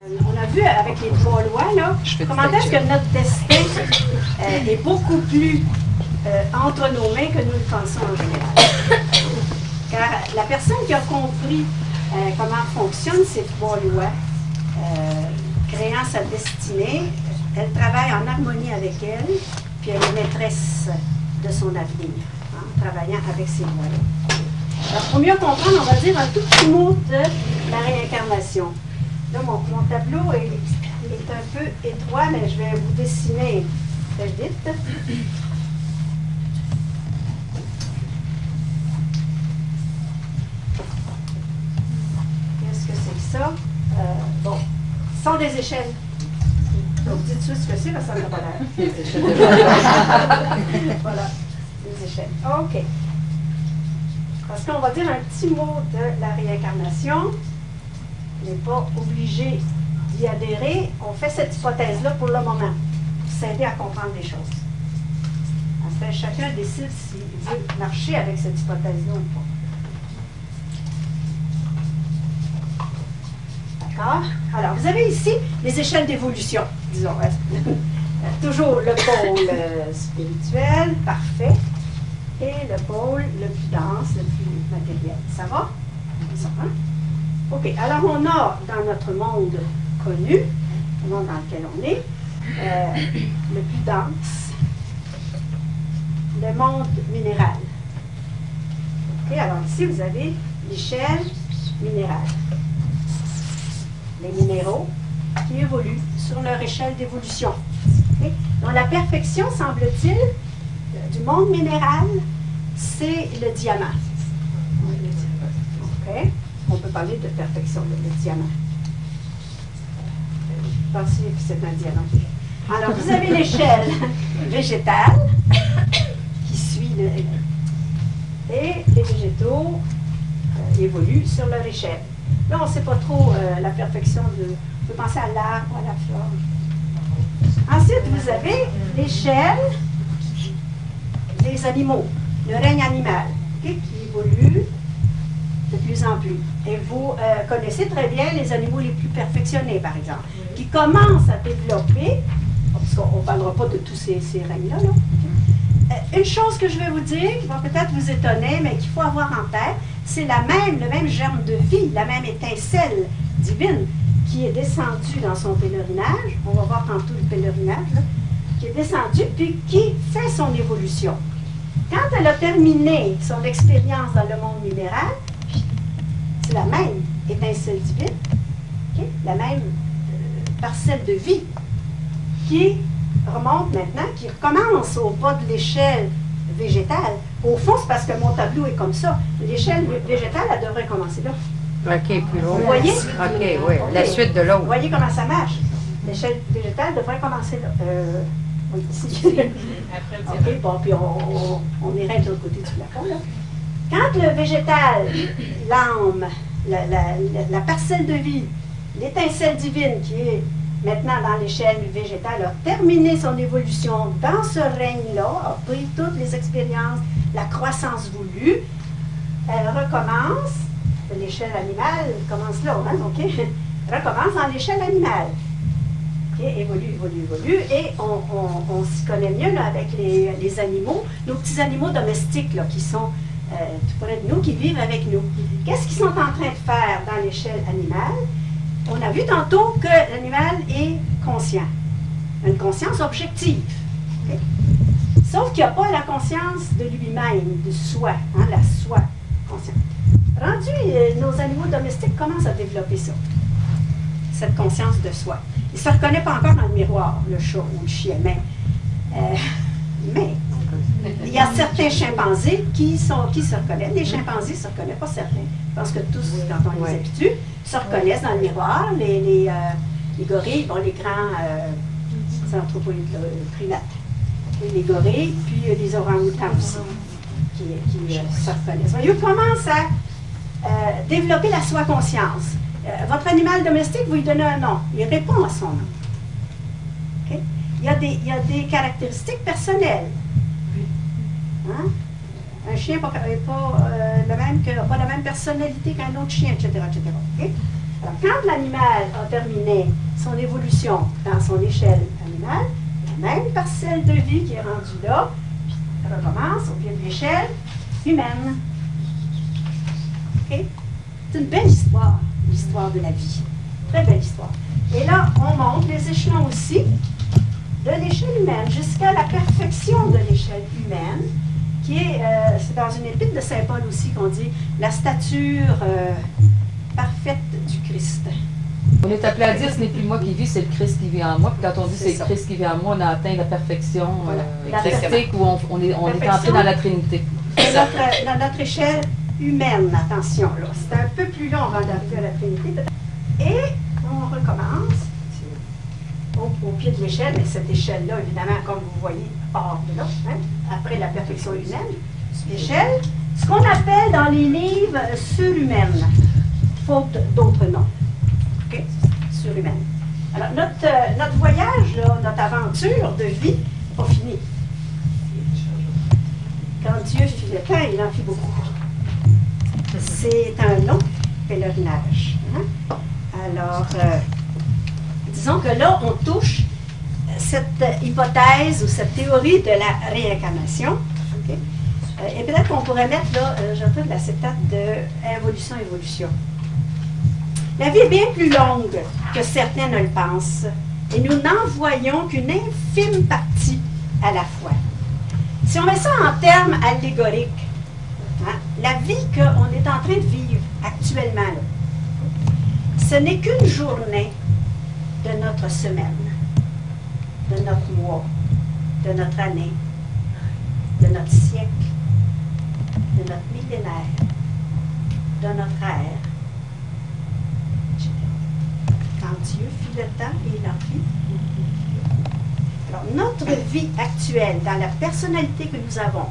On a vu avec les 3 lois, là, comment est-ce que notre destin est beaucoup plus entre nos mains que nous le pensons en général. Car la personne qui a compris comment fonctionnent ces 3 lois, créant sa destinée, elle travaille en harmonie avec elle, puis elle est maîtresse de son avenir, travaillant avec ces lois-là. Alors, pour mieux comprendre, on va dire un tout petit mot de la réincarnation. Là, mon tableau est un peu étroit, mais je vais vous dessiner très vite. Qu'est-ce que c'est que ça? Bon, ce sont des échelles. Donc, dites tout ce que c'est, parce que ça n'a pas l'air. Des échelles. Voilà, des échelles. OK. Parce qu'on va dire un petit mot de la réincarnation. On n'est pas obligé d'y adhérer. On fait cette hypothèse-là pour le moment, pour s'aider à comprendre les choses. Enfin, chacun décide s'il veut marcher avec cette hypothèse-là ou pas. D'accord? Alors, vous avez ici les échelles d'évolution, disons. Toujours le pôle spirituel, parfait, et le pôle le plus dense, le plus matériel. Ça va? Ça va? OK. Alors, on a dans notre monde connu, le monde dans lequel on est, le plus dense, le monde minéral. OK. Alors, ici, vous avez l'échelle minérale. Les minéraux qui évoluent sur leur échelle d'évolution. Okay? Donc, la perfection, semble-t-il, du monde minéral, c'est le diamant. OK. On peut parler de perfection, le diamant. Pensez que c'est un diamant. Alors, vous avez l'échelle végétale qui suit et les végétaux évoluent sur leur échelle. Là, on ne sait pas trop la perfection de... On peut penser à l'arbre, à la fleur. Ensuite, vous avez l'échelle des animaux, le règne animal, okay, qui évolue de plus en plus. Et vous connaissez très bien les animaux les plus perfectionnés, par exemple, qui commencent à développer, parce qu'on ne parlera pas de tous ces règnes-là, là. Une chose que je vais vous dire, qui va peut-être vous étonner, mais qu'il faut avoir en tête, c'est le même germe de vie, la même étincelle divine qui est descendue dans son pèlerinage, on va voir tantôt le pèlerinage, là, qui est descendue, puis qui fait son évolution. Quand elle a terminé son expérience dans le monde minéral, c'est la même étincelle divine, okay, la même parcelle de vie qui remonte maintenant, qui recommence au bas de l'échelle végétale. Au fond, c'est parce que mon tableau est comme ça. L'échelle végétale, elle devrait commencer là. OK, plus haut. Vous voyez? OK, oui. La suite de l'autre. Vous voyez comment ça marche? L'échelle végétale devrait commencer là. Oui, ici. OK, bon, puis on irait de l'autre côté du plafond, là. Quand le végétal, l'âme, la parcelle de vie, l'étincelle divine qui est maintenant dans l'échelle végétale, a terminé son évolution dans ce règne-là, a pris toutes les expériences, la croissance voulue, elle recommence, l'échelle animale commence là, hein, OK? Recommence dans l'échelle animale. OK, évolue, et on s'y connaît mieux là, avec les animaux, nos petits animaux domestiques là, qui sont tout près de nous, qui vivent avec nous. Qu'est-ce qu'ils sont en train de faire dans l'échelle animale? On a vu tantôt que l'animal est conscient, une conscience objective. Okay? Sauf qu'il n'y a pas la conscience de lui-même, de soi, hein, la soi consciente. Rendu, nos animaux domestiques commencent à développer ça, cette conscience de soi. Ils ne se reconnaissent pas encore dans le miroir, le chat ou le chien, mais il y a certains chimpanzés qui se reconnaissent. Les chimpanzés ne se reconnaissent pas certains. Je pense que tous, quand on les habitue, se reconnaissent dans le miroir. Les gorilles, bon, les grands primates. Les gorilles, puis les orang-outans aussi, qui se reconnaissent. Ils commencent à développer la soi-conscience. Votre animal domestique, vous lui donnez un nom. Il répond à son nom. Okay? Il y a des caractéristiques personnelles. Hein? Un chien n'a pas la même personnalité qu'un autre chien, etc. etc. Okay? Alors, quand l'animal a terminé son évolution dans son échelle animale, la même parcelle de vie qui est rendue là, puis elle recommence au pied de l'échelle humaine. Okay? C'est une belle histoire, l'histoire de la vie. Très belle histoire. Et là, on monte les échelons aussi de l'échelle humaine jusqu'à la perfection de l'échelle humaine, qui est, c'est dans une épître de Saint Paul aussi qu'on dit la stature parfaite du Christ. On est appelé à dire ce n'est plus moi qui vis, c'est le Christ qui vit en moi. Puis quand on dit c'est le Christ qui vit en moi, on a atteint la perfection christique où on est entré dans la Trinité. Dans notre échelle humaine, attention, là. C'est un peu plus long avant d'arriver à la Trinité. Et on recommence au pied de l'échelle, mais cette échelle-là, évidemment, comme vous voyez, hors de là, hein, après la perfection humaine, l'échelle, ce qu'on appelle dans les livres surhumaine, faute d'autres noms. OK? Surhumaine. Alors, notre voyage, là, notre aventure de vie n'est pas finie. Quand Dieu fit le temps, il en fit beaucoup. C'est un long pèlerinage. Hein? Alors, disons que là, on touche cette hypothèse ou cette théorie de la réincarnation. Okay? Et peut-être qu'on pourrait mettre là, j'entends de l'acétate de évolution-évolution. La vie est bien plus longue que certains ne le pensent, et nous n'en voyons qu'une infime partie à la fois. Si on met ça en termes allégoriques, hein, la vie qu'on est en train de vivre actuellement, là, ce n'est qu'une journée de notre semaine, de notre mois, de notre année, de notre siècle, de notre millénaire, de notre ère, etc. Quand Dieu fit le temps et il en fit. Alors, notre vie actuelle, dans la personnalité que nous avons,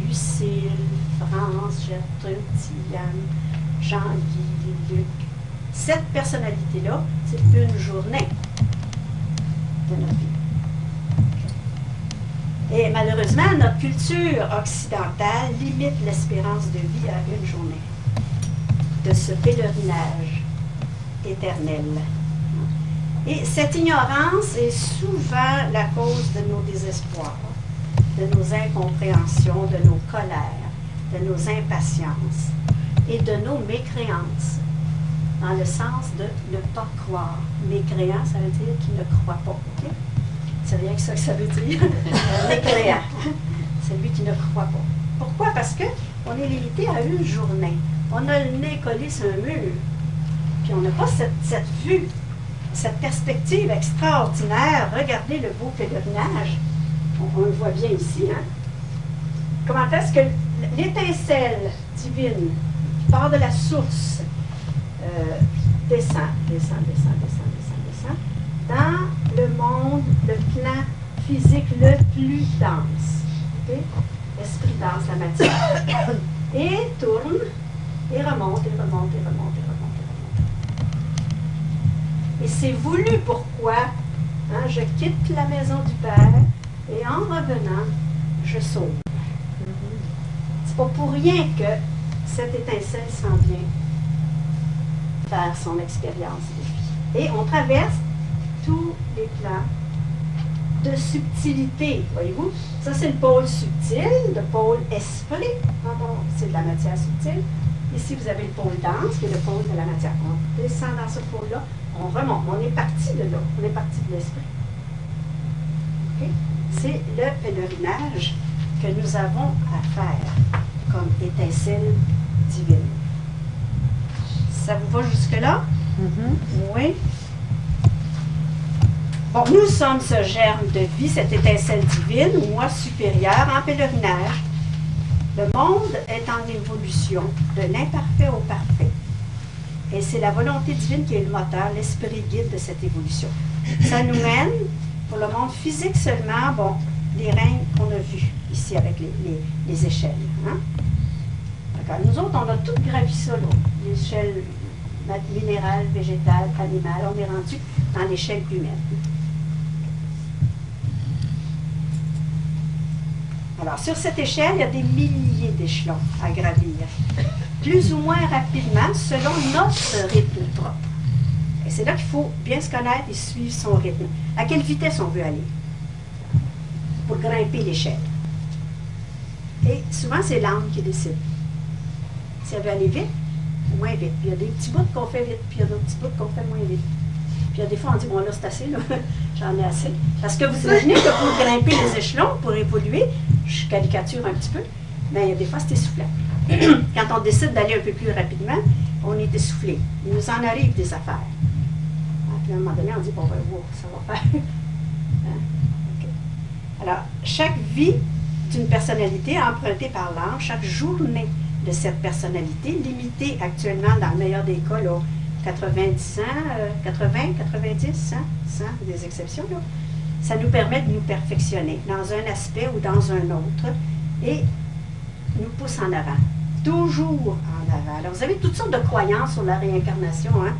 Lucille, France, Gertrude, Tiane, Jean-Guy, Luc, cette personnalité-là, c'est une journée de notre vie. Et malheureusement, notre culture occidentale limite l'espérance de vie à une journée de ce pèlerinage éternel. Et cette ignorance est souvent la cause de nos désespoirs, de nos incompréhensions, de nos colères, de nos impatiences et de nos mécréances, dans le sens de ne pas croire. Mécréant, ça veut dire qu'il ne croit pas. Okay? C'est rien que ça veut dire. Mécréant, celui qui ne croit pas. Pourquoi? Parce qu'on est limité à une journée. On a le nez collé sur un mur, puis on n'a pas cette vue, cette perspective extraordinaire. Regardez le beau pèlerinage. On le voit bien ici. Hein? Comment est-ce que l'étincelle divine qui part de la source descend dans le monde, le plan physique le plus dense. Okay? L'esprit dense, la matière. Et tourne, et remonte. Et c'est voulu pourquoi hein, je quitte la maison du Père et en revenant, je sauve. C'est pas pour rien que cette étincelle s'en vient faire son expérience de vie. Et on traverse tous les plans de subtilité, voyez-vous. Ça, c'est le pôle subtil, le pôle esprit, c'est de la matière subtile. Ici, vous avez le pôle dense, qui est le pôle de la matière. On descend dans ce pôle-là, on remonte. On est parti de là, on est parti de l'esprit. Okay? C'est le pèlerinage que nous avons à faire comme étincelle divine. Ça vous va jusque-là? Oui. Bon, nous sommes ce germe de vie, cette étincelle divine, ou moi supérieur, en pèlerinage. Le monde est en évolution, de l'imparfait au parfait. Et c'est la volonté divine qui est le moteur, l'esprit guide de cette évolution. Ça nous mène, pour le monde physique seulement, bon, les règnes qu'on a vus ici avec les échelles. Hein? D'accord. Nous autres, on a tout gravi ça, là. L'échelle minérale, végétale, animale. On est rendu dans l'échelle humaine. Alors, sur cette échelle, il y a des milliers d'échelons à gravir, plus ou moins rapidement, selon notre rythme propre. Et c'est là qu'il faut bien se connaître et suivre son rythme. À quelle vitesse on veut aller pour grimper l'échelle. Et souvent, c'est l'âme qui décide. Si elle veut aller vite ou moins vite. Puis il y a des petits bouts qu'on fait vite, puis il y a d'autres petits bouts qu'on fait moins vite. Puis il y a des fois, on dit, bon là, c'est assez, là. J'en ai assez. Parce que vous imaginez que pour grimper les échelons, pour évoluer, je caricature un petit peu, mais il y a des fois, c'est essoufflant. Quand on décide d'aller un peu plus rapidement, on est essoufflé. Il nous en arrive des affaires. Puis à un moment donné, on dit, bon, ben, wow, ça va faire. Hein? Okay. Alors, chaque vie d'une personnalité empruntée par l'âme, chaque journée de cette personnalité, limitée actuellement, dans le meilleur des cas, là, 90 ans, 80, 90, 100, des exceptions, là, ça nous permet de nous perfectionner dans un aspect ou dans un autre et nous pousse en avant. Toujours en avant. Alors, vous avez toutes sortes de croyances sur la réincarnation. Hein?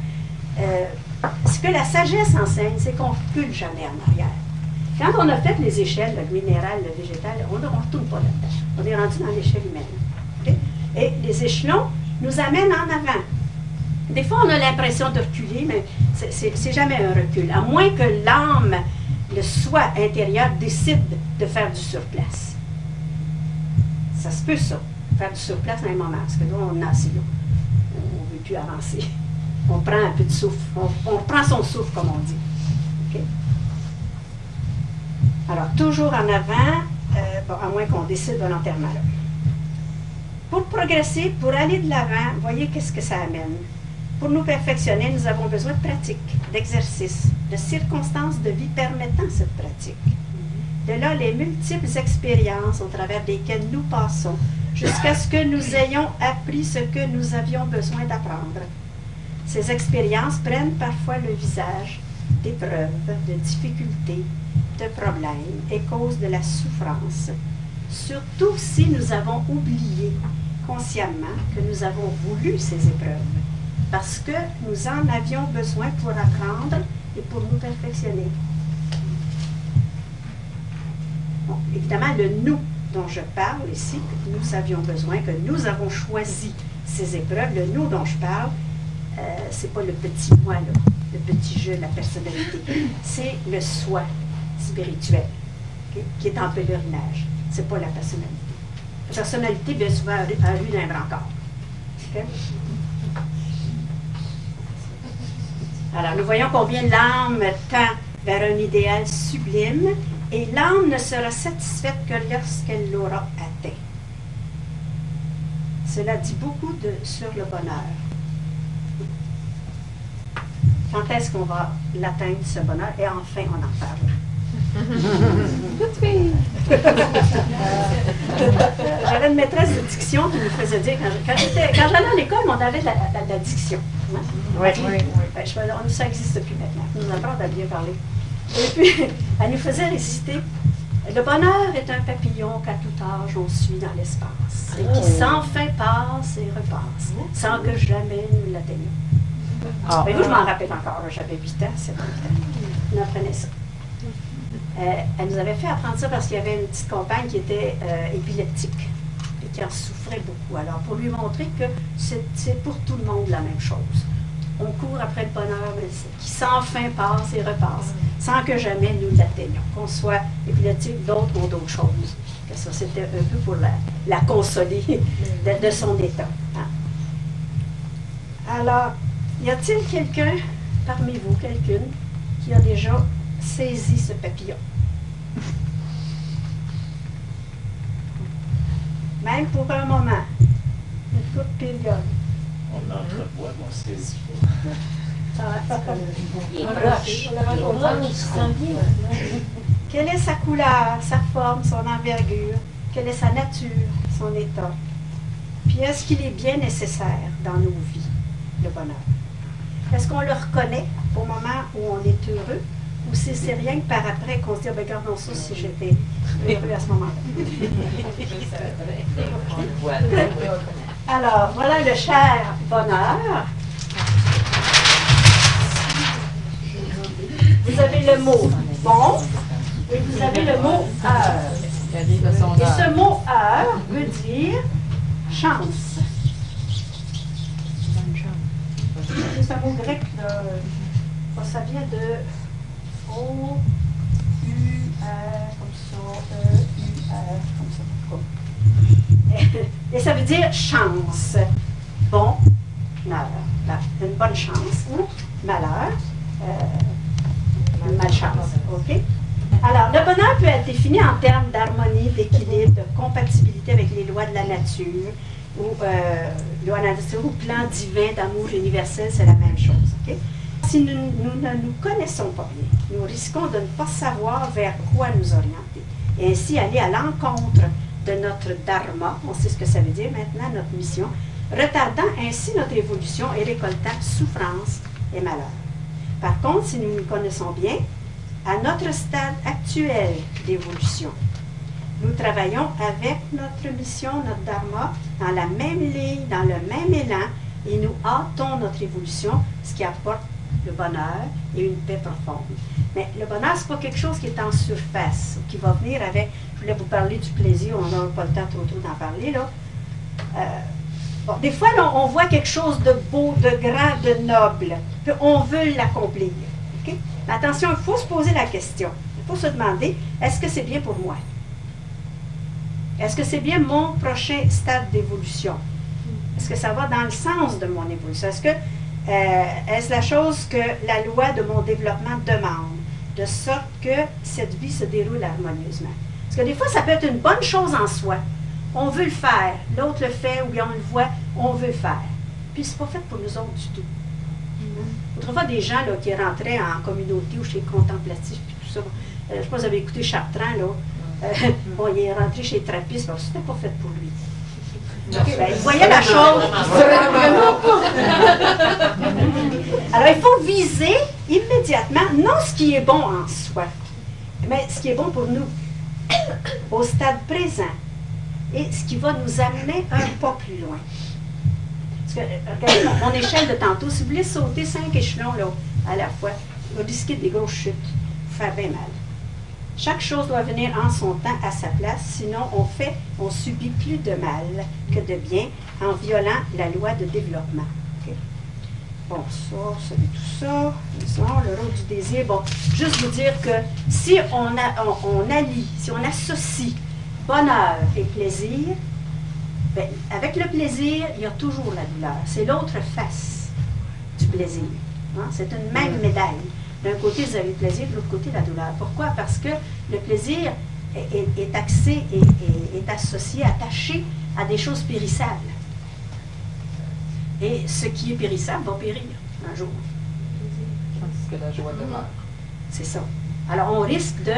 Ce que la sagesse enseigne, c'est qu'on ne recule jamais en arrière. Quand on a fait les échelles, le minéral, le végétal, on ne retourne pas là-dedans. On est rendu dans l'échelle humaine. Okay? Et les échelons nous amènent en avant. Des fois, on a l'impression de reculer, mais c'est jamais un recul. À moins que l'âme, le soi intérieur, décide de faire du surplace. Ça se peut, ça. Faire du surplace à un moment. Parce que là, on est assis là. On ne veut plus avancer. On prend un peu de souffle. On prend son souffle, comme on dit. Okay? Alors, toujours en avant, bon, à moins qu'on décide volontairement là. Pour progresser, pour aller de l'avant, voyez qu'est-ce que ça amène. Pour nous perfectionner, nous avons besoin de pratique, d'exercice, de circonstances de vie permettant cette pratique. De là, les multiples expériences au travers desquelles nous passons, jusqu'à ce que nous ayons appris ce que nous avions besoin d'apprendre. Ces expériences prennent parfois le visage d'épreuves, de difficultés, de problèmes et causent de la souffrance. Surtout si nous avons oublié consciemment que nous avons voulu ces épreuves, parce que nous en avions besoin pour apprendre et pour nous perfectionner. Bon, évidemment, le nous dont je parle ici, que nous avions besoin, que nous avons choisi ces épreuves, le nous dont je parle, c'est pas le petit moi, là, le petit je, la personnalité. C'est le soi spirituel, okay, qui est en pèlerinage. C'est pas la personnalité. La personnalité, bien souvent, a lu d'un brancard. Okay? Alors, nous voyons combien l'âme tend vers un idéal sublime et l'âme ne sera satisfaite que lorsqu'elle l'aura atteint. Cela dit beaucoup sur le bonheur. Quand est-ce qu'on va l'atteindre, ce bonheur? Et enfin, on en parle. Tout de suite! J'avais une maîtresse de diction qui nous faisait dire, quand j'allais à l'école, on avait de la diction. Hein? Oui. Ça n'existe plus maintenant. On nous apprend à bien parler. Et puis, elle nous faisait réciter « Le bonheur est un papillon qu'à tout âge on suit dans l'espace, et qui sans fin passe et repasse, sans que jamais nous l'atteignions. » Mais vous, je m'en rappelle encore, j'avais 8 ans, 7 ans. On apprenait ça. Elle nous avait fait apprendre ça parce qu'il y avait une petite compagne qui était épileptique et qui en souffrait beaucoup. Alors, pour lui montrer que c'est pour tout le monde la même chose. On court après le bonheur qui sans fin passe et repasse, sans que jamais nous l'atteignions. Qu'on soit épileptique, d'autres ont d'autres choses. Que ça, c'était un peu pour la consoler de son état. Hein. Alors, y a-t-il quelqu'un parmi vous, quelqu'une, qui a déjà saisi ce papillon? Même pour un moment, une courte période. On l'entrevoit, mais on ne saisit pas. Quelle est sa couleur, sa forme, son envergure? Quelle est sa nature, son état? Puis est-ce qu'il est bien nécessaire dans nos vies, le bonheur? Est-ce qu'on le reconnaît au moment où on est heureux? Ou si c'est rien que par après qu'on se dit, ben gardons ça si j'étais heureux à ce moment-là. Alors, voilà le cher bonheur. Vous avez le mot bon et vous avez le mot heure. Et ce mot heure veut dire chance. C'est un mot grec, là. Ça vient de O, U, R, comme ça, E, U, R, comme ça. Et ça veut dire chance. Bon, malheur. Une bonne chance ou malheur. Une malchance. OK? Alors, le bonheur peut être défini en termes d'harmonie, d'équilibre, de compatibilité avec les lois de la nature, ou loi de la nature, ou plan divin d'amour universel, c'est la même chose. Okay? Si nous ne nous connaissons pas bien, nous risquons de ne pas savoir vers quoi nous orienter, et ainsi aller à l'encontre de notre dharma, on sait ce que ça veut dire maintenant, notre mission, retardant ainsi notre évolution et récoltant souffrance et malheur. Par contre, si nous nous connaissons bien, à notre stade actuel d'évolution, nous travaillons avec notre mission, notre dharma, dans la même ligne, dans le même élan, et nous hâtons notre évolution, ce qui apporte le bonheur et une paix profonde. Mais le bonheur, ce n'est pas quelque chose qui est en surface, qui va venir avec, je voulais vous parler du plaisir, on n'a pas le temps trop d'en parler, là. Bon, des fois, là, on voit quelque chose de beau, de grand, de noble, puis on veut l'accomplir. Okay? Mais attention, il faut se poser la question. Il faut se demander, est-ce que c'est bien pour moi? Est-ce que c'est bien mon prochain stade d'évolution? Est-ce que ça va dans le sens de mon évolution? Est-ce la chose que la loi de mon développement demande, de sorte que cette vie se déroule harmonieusement? Parce que des fois, ça peut être une bonne chose en soi. On veut le faire, l'autre le fait, ou bien on le voit, on veut le faire. Puis c'est pas fait pour nous autres du tout. Autrefois, des gens là, qui rentraient en communauté ou chez les contemplatifs, puis tout ça. Je ne sais pas si vous avez écouté Chartrand, là. Bon, il est rentré chez les trappistes, parce que c'était pas fait pour lui. Okay, ben, il voyait la chose. Alors, il faut viser immédiatement, non ce qui est bon en soi, mais ce qui est bon pour nous, au stade présent, et ce qui va nous amener un pas plus loin. Parce que, regardez, mon échelle de tantôt, si vous voulez sauter 5 échelons là, à la fois, vous risquez des grosses chutes, vous faire bien mal. Chaque chose doit venir en son temps, à sa place, sinon on subit plus de mal que de bien en violant la loi de développement. Okay. Bon, ça, c'est tout ça. Disons, le rôle du désir. Bon, juste vous dire que si on allie, si on associe bonheur et plaisir, bien, avec le plaisir, il y a toujours la douleur. C'est l'autre face du plaisir. Hein? C'est une même médaille. D'un côté, vous avez le plaisir, de l'autre côté, la douleur. Pourquoi? Parce que le plaisir est axé et est associé, attaché à des choses périssables. Et ce qui est périssable va périr un jour. Parce que la joie demeure. C'est ça. Alors, on risque de,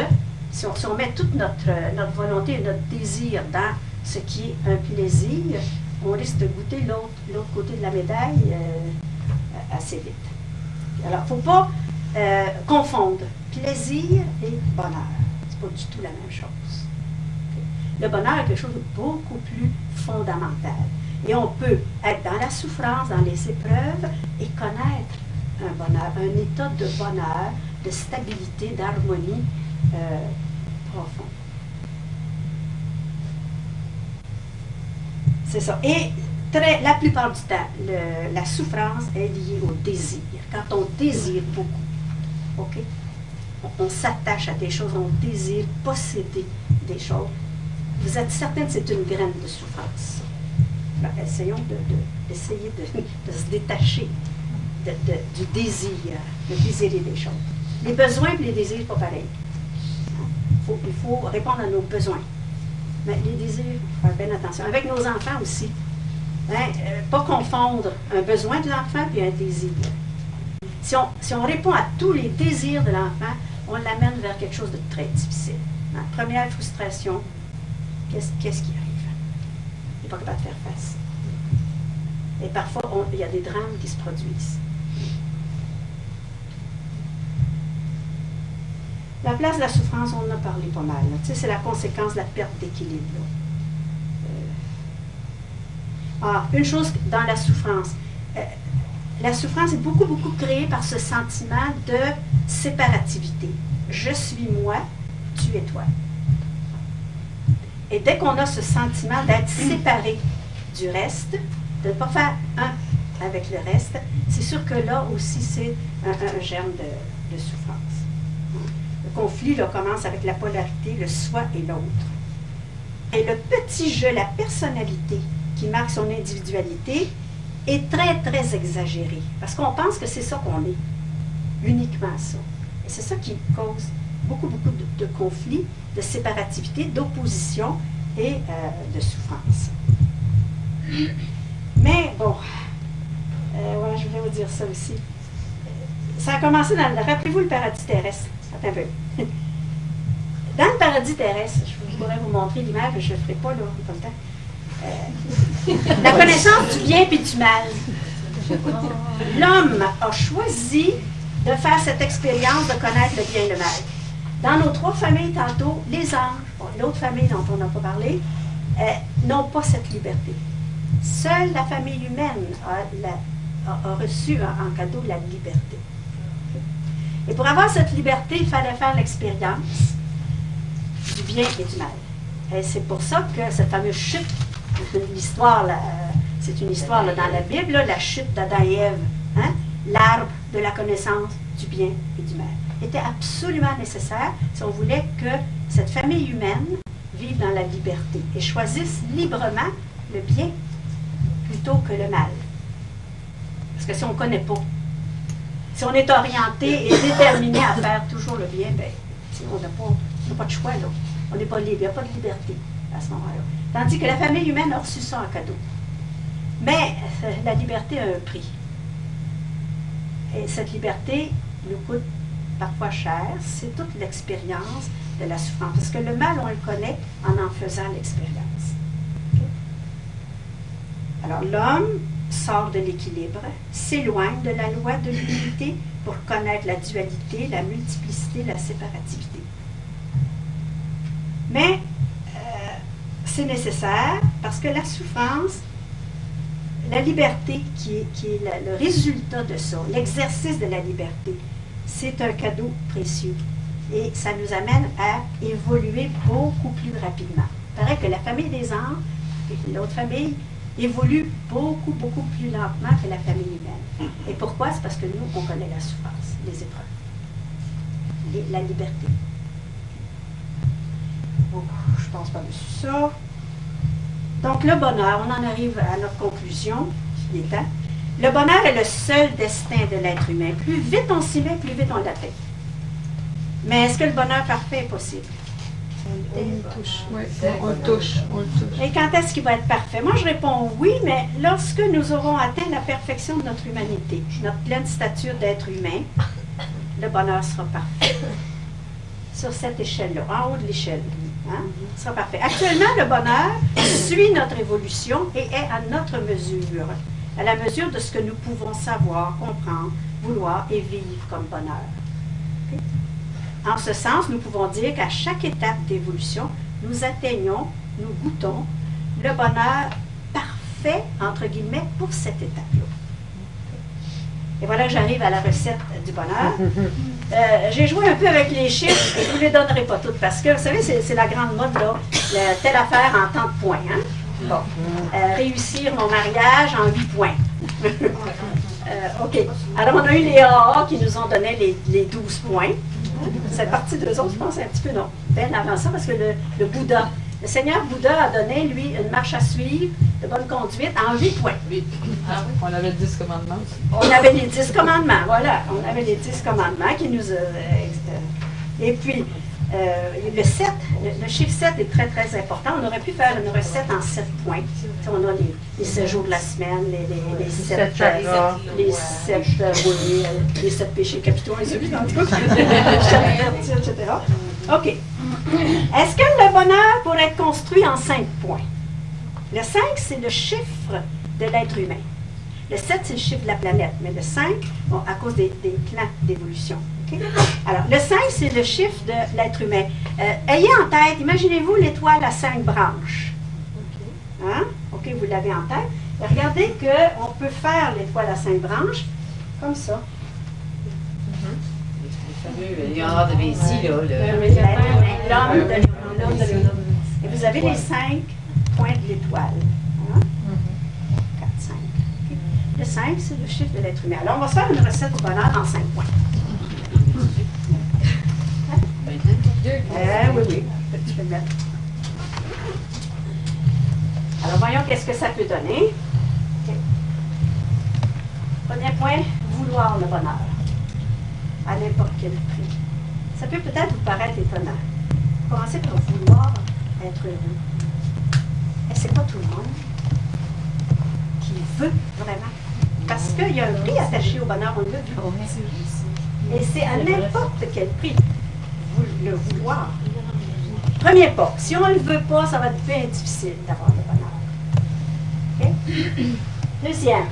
si on met toute notre volonté et notre désir dans ce qui est un plaisir, on risque de goûter l'autre côté de la médaille assez vite. Alors, il ne faut pas confondre plaisir et bonheur. C'est pas du tout la même chose. Okay. Le bonheur est quelque chose de beaucoup plus fondamental. Et on peut être dans la souffrance, dans les épreuves, et connaître un bonheur, un état de bonheur, de stabilité, d'harmonie profond. C'est ça. Et la plupart du temps, la souffrance est liée au désir. Quand on désire beaucoup, OK? On s'attache à des choses, on désire posséder des choses. Vous êtes certain que c'est une graine de souffrance. Alors, essayons d'essayer de se détacher du désir, de désirer des choses. Les besoins et les désirs, pas pareil. Il faut répondre à nos besoins. Mais les désirs, il faut faire bien attention. Avec nos enfants aussi. Hein, pas confondre un besoin de l'enfant et un désir. Si on répond à tous les désirs de l'enfant, on l'amène vers quelque chose de très difficile. Hein, première frustration, qu'est-ce qui arrive? Il n'est pas capable de faire face. Et parfois, il y a des drames qui se produisent. La place de la souffrance, on en a parlé pas mal. Tu sais, c'est la conséquence de la perte d'équilibre. Une chose dans la souffrance est beaucoup, beaucoup créée par ce sentiment de séparativité. Je suis moi, tu es toi. Et dès qu'on a ce sentiment d'être séparé du reste, de ne pas faire un avec le reste, c'est sûr que là aussi, c'est un germe de souffrance. Le conflit là, commence avec la polarité, le soi et l'autre. Et le petit jeu, la personnalité qui marque son individualité, est très, très exagéré. Parce qu'on pense que c'est ça qu'on est. Uniquement ça. Et c'est ça qui cause beaucoup, beaucoup de conflits, de séparativité, d'opposition et de souffrance. Mais bon, voilà, je voulais vous dire ça aussi. Ça a commencé dans rappelez-vous le paradis terrestre. Attends un peu. Dans le paradis terrestre, je pourrais vous montrer l'image, mais je ne le ferai pas là, pas le temps. La connaissance du bien et du mal. L'homme a choisi de faire cette expérience de connaître le bien et le mal. Dans nos trois familles, tantôt, les anges, bon, l'autre famille dont on n'a pas parlé, n'ont pas cette liberté. Seule la famille humaine a reçu en cadeau la liberté. Et pour avoir cette liberté, il fallait faire l'expérience du bien et du mal. Et c'est pour ça que cette fameuse chute, l'histoire, c'est une histoire là, dans la Bible, là, la chute d'Adam et Ève, hein, l'arbre de la connaissance du bien et du mal, était absolument nécessaire si on voulait que cette famille humaine vive dans la liberté et choisisse librement le bien plutôt que le mal. Parce que si on ne connaît pas, si on est orienté et déterminé à faire toujours le bien, ben, on n'a pas de choix, là. On n'est pas libre, il n'y a pas de liberté à ce moment-là. Tandis que la famille humaine a reçu ça en cadeau. Mais la liberté a un prix. Et cette liberté nous coûte parfois cher. C'est toute l'expérience de la souffrance. Parce que le mal, on le connaît en faisant l'expérience. Okay? Alors, l'homme sort de l'équilibre, s'éloigne de la loi de l'unité pour connaître la dualité, la multiplicité, la séparativité. Mais c'est nécessaire parce que la souffrance, la liberté qui est le résultat de ça, l'exercice de la liberté, c'est un cadeau précieux. Et ça nous amène à évoluer beaucoup plus rapidement. Il paraît que la famille des anges, l'autre famille, évolue beaucoup, beaucoup plus lentement que la famille humaine. Et pourquoi? C'est parce que nous, on connaît la souffrance, les épreuves, la liberté. Bon, je pense par-dessus ça. Donc, le bonheur, on en arrive à notre conclusion, il est temps. Le bonheur est le seul destin de l'être humain. Plus vite on s'y met, plus vite on l'atteint. Mais est-ce que le bonheur parfait est possible? On le touche. Oui, on le touche. Et quand est-ce qu'il va être parfait? Moi, je réponds oui, mais lorsque nous aurons atteint la perfection de notre humanité, notre pleine stature d'être humain, le bonheur sera parfait. Sur cette échelle-là, en haut de l'échelle, hein, sera parfait. Actuellement, le bonheur suit notre évolution et est à notre mesure, à la mesure de ce que nous pouvons savoir, comprendre, vouloir et vivre comme bonheur. Okay? En ce sens, nous pouvons dire qu'à chaque étape d'évolution, nous atteignons, nous goûtons le bonheur parfait, entre guillemets, pour cette étape-là. Et voilà que j'arrive à la recette du bonheur. J'ai joué un peu avec les chiffres, et je ne vous les donnerai pas toutes, parce que, vous savez, c'est la grande mode, là, telle affaire en tant de points. Hein? Bon. Réussir mon mariage en 8 points. OK. Alors, on a eu les AA qui nous ont donné les 12 points. Cette partie d'eux autres, je pense, un petit peu non. Bien avant ça, parce que le Bouddha, le Seigneur Bouddha a donné, lui, une marche à suivre de bonne conduite en 8 points. 8. Ah oui. On avait 10 commandements. On avait les 10 commandements, voilà. On avait les 10 commandements qui nous... et puis, le 7, le chiffre 7 est très, très important. On aurait pu faire une recette en 7 points. On a les 7 jours de la semaine, les 7 péchés capitaux, et celui dans tout, etc. OK. Est-ce que le bonheur pourrait être construit en 5 points? Le 5, c'est le chiffre de l'être humain. Le 7, c'est le chiffre de la planète. Mais le 5, bon, à cause des plans d'évolution. Okay? Alors, le 5, c'est le chiffre de l'être humain. Ayez en tête, imaginez-vous l'étoile à 5 branches. Hein? OK, vous l'avez en tête. Et regardez qu'on peut faire l'étoile à 5 branches comme ça. Léonard de Vinci, là. L'homme de Léonard. Et vous avez les 5 points de l'étoile. Hein? 4, 5. Okay. Le 5, c'est le chiffre de l'être humain. Alors, on va se faire une recette au bonheur en 5 points. Oui, oui. Je vais le mettre. Alors, voyons qu'est-ce que ça peut donner. Okay. Premier point, vouloir le bonheur. À n'importe quel prix. Ça peut peut-être vous paraître étonnant. Commencez par vouloir être heureux. Et c'est pas tout le monde qui veut vraiment. Parce qu'il y a un prix attaché au bonheur, on l'a vu. Et c'est à n'importe quel prix. Vous le vouloir. Premier pas. Si on ne le veut pas, ça va être bien difficile d'avoir le bonheur. Okay? Deuxième,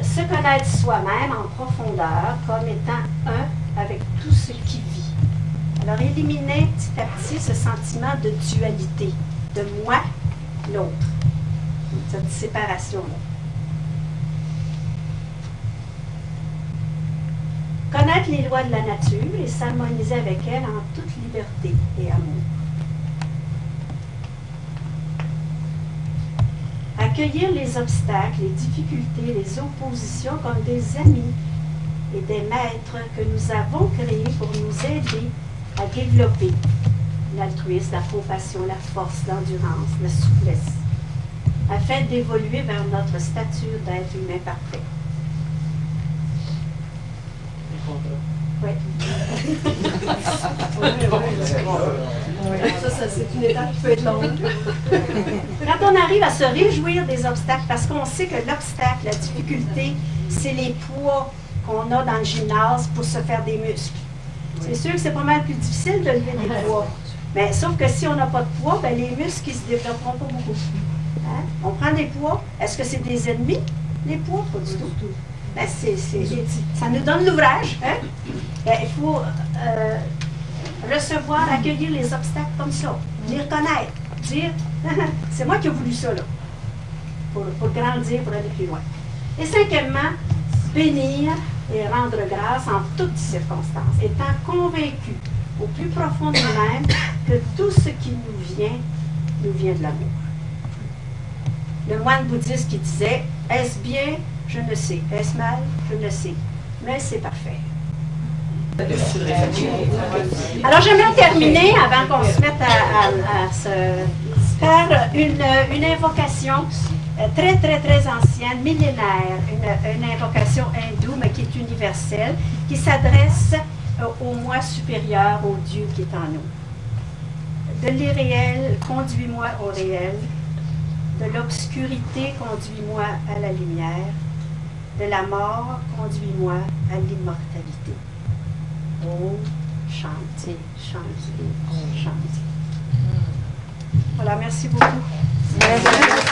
se connaître soi-même en profondeur comme étant un avec tout ce qui vit. Alors, éliminer petit à petit ce sentiment de dualité, de moi, l'autre, cette séparation-là. Connaître les lois de la nature et s'harmoniser avec elle en toute liberté et amour. Accueillir les obstacles, les difficultés, les oppositions comme des amis et des maîtres que nous avons créés pour nous aider à développer l'altruisme, la compassion, la force, l'endurance, la souplesse, afin d'évoluer vers notre stature d'être humain parfait. Oui. Ça, c'est une étape qui peut être longue. Quand on arrive à se réjouir des obstacles, parce qu'on sait que l'obstacle, la difficulté, c'est les poids qu'on a dans le gymnase pour se faire des muscles. C'est sûr que c'est pas mal plus difficile de lever des poids. Mais sauf que si on n'a pas de poids, ben les muscles ne se développeront pas beaucoup. Hein? On prend des poids. Est-ce que c'est des ennemis, les poids? Pas du tout. Ben, ça nous donne l'ouvrage. Hein? Ben, il faut recevoir, accueillir les obstacles comme ça, les reconnaître, dire c'est moi qui ai voulu ça là, pour grandir, pour aller plus loin. Et cinquièmement, bénir et rendre grâce en toutes circonstances, étant convaincu au plus profond de nous-mêmes que tout ce qui nous vient de l'amour. Le moine bouddhiste qui disait « Est-ce bien? Je ne sais. Est-ce mal? Je ne sais. Mais c'est parfait. » Alors, j'aimerais terminer, avant qu'on se mette à se faire une invocation très, très, très ancienne, millénaire, une invocation hindoue, mais qui est universelle, qui s'adresse au moi supérieur, au Dieu qui est en nous. De l'irréel, conduis-moi au réel. De l'obscurité, conduis-moi à la lumière. De la mort, conduis-moi à l'immortalité. Oh, Shanti, Shanti, Shanti. Voilà, merci beaucoup. Merci.